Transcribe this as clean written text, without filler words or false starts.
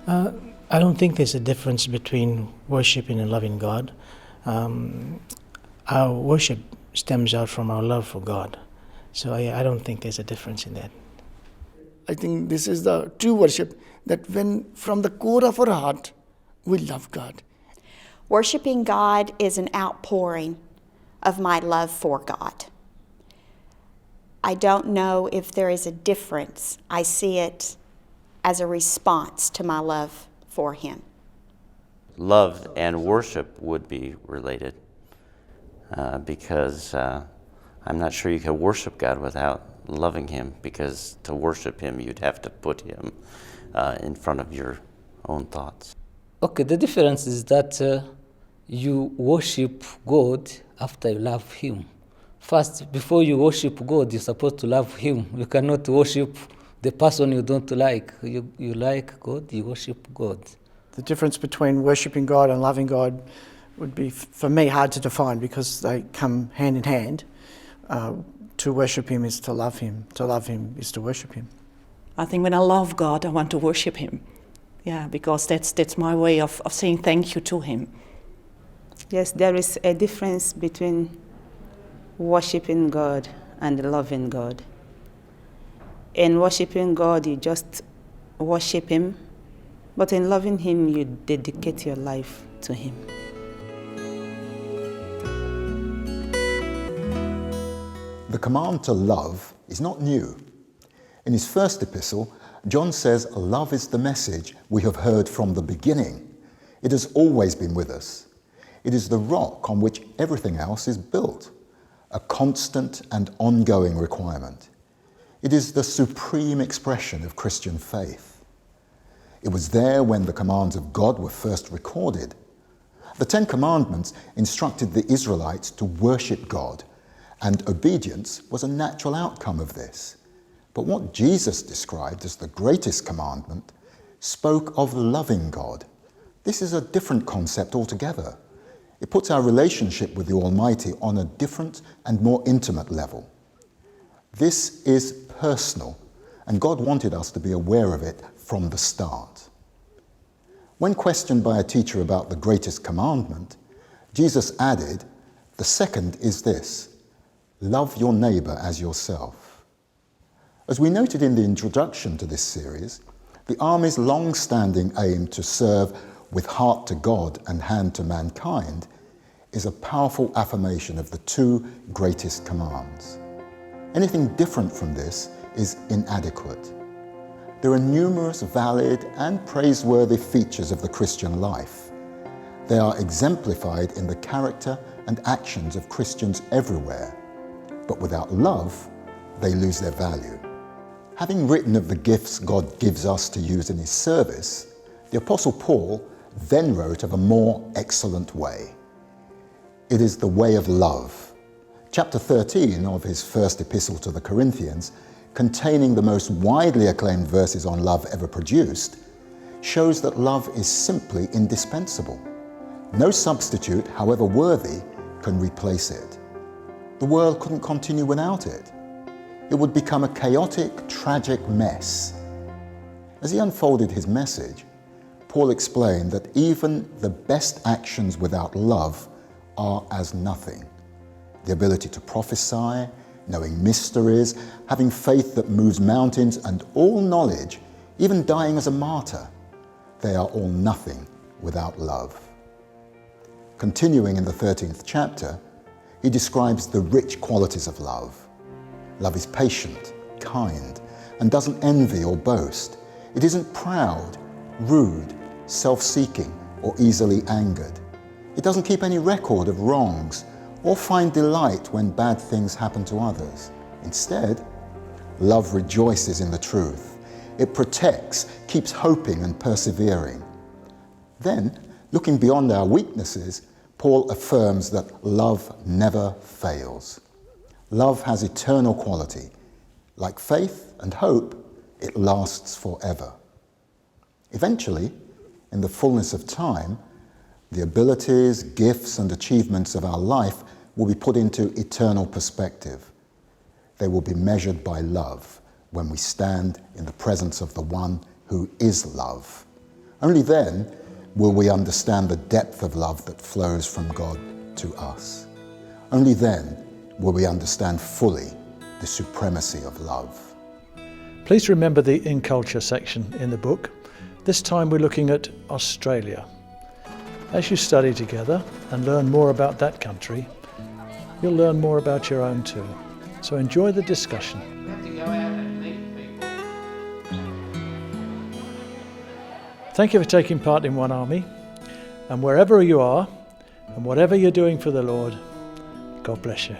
I don't think there's a difference between worshiping and loving God. Our worship stems out from our love for God. So I don't think there's a difference in that. I think this is the true worship, that when from the core of our heart, we love God. Worshiping God is an outpouring of my love for God. I don't know if there is a difference. I see it as a response to my love for Him. Love and worship would be related because I'm not sure you can worship God without loving Him, because to worship Him you'd have to put Him in front of your own thoughts. Okay, the difference is that you worship God after you love Him. First, before you worship God, you're supposed to love Him. You cannot worship the person you don't like. You like God, you worship God. The difference between worshiping God and loving God would be, for me, hard to define, because they come hand in hand. To worship Him is to love Him. To love Him is to worship Him. I think when I love God, I want to worship Him. Yeah, because that's my way of saying thank you to Him. Yes, there is a difference between worshiping God and loving God. In worshiping God, you just worship Him, but in loving Him, you dedicate your life to Him. The command to love is not new. In his first epistle, John says love is the message we have heard from the beginning. It has always been with us. It is the rock on which everything else is built, a constant and ongoing requirement. It is the supreme expression of Christian faith. It was there when the commands of God were first recorded. The Ten Commandments instructed the Israelites to worship God, and obedience was a natural outcome of this. But what Jesus described as the greatest commandment spoke of loving God. This is a different concept altogether. It puts our relationship with the Almighty on a different and more intimate level. This is personal, and God wanted us to be aware of it from the start. When questioned by a teacher about the greatest commandment, Jesus added, "The second is this: love your neighbor as yourself." As we noted in the introduction to this series, the Army's long-standing aim to serve with heart to God and hand to mankind is a powerful affirmation of the two greatest commands. Anything different from this is inadequate. There are numerous valid and praiseworthy features of the Christian life. They are exemplified in the character and actions of Christians everywhere. But without love, they lose their value. Having written of the gifts God gives us to use in His service, the Apostle Paul then wrote of a more excellent way. It is the way of love. Chapter 13 of his first epistle to the Corinthians, containing the most widely acclaimed verses on love ever produced, shows that love is simply indispensable. No substitute, however worthy, can replace it. The world couldn't continue without it. It would become a chaotic, tragic mess. As he unfolded his message, Paul explained that even the best actions without love are as nothing. The ability to prophesy, knowing mysteries, having faith that moves mountains, and all knowledge, even dying as a martyr, they are all nothing without love. Continuing in the 13th chapter, he describes the rich qualities of love. Love is patient, kind, and doesn't envy or boast. It isn't proud, rude, self-seeking, or easily angered. It doesn't keep any record of wrongs or find delight when bad things happen to others. Instead, love rejoices in the truth. It protects, keeps hoping and persevering. Then, looking beyond our weaknesses, Paul affirms that love never fails. Love has eternal quality. Like faith and hope, it lasts forever. Eventually, in the fullness of time, the abilities, gifts, and achievements of our life will be put into eternal perspective. They will be measured by love when we stand in the presence of the one who is love. Only then will we understand the depth of love that flows from God to us. Only then will we understand fully the supremacy of love. Please remember the In Culture section in the book. This time we're looking at Australia. As you study together and learn more about that country, you'll learn more about your own too. So enjoy the discussion. Thank you for taking part in One Army. And wherever you are, and whatever you're doing for the Lord, God bless you.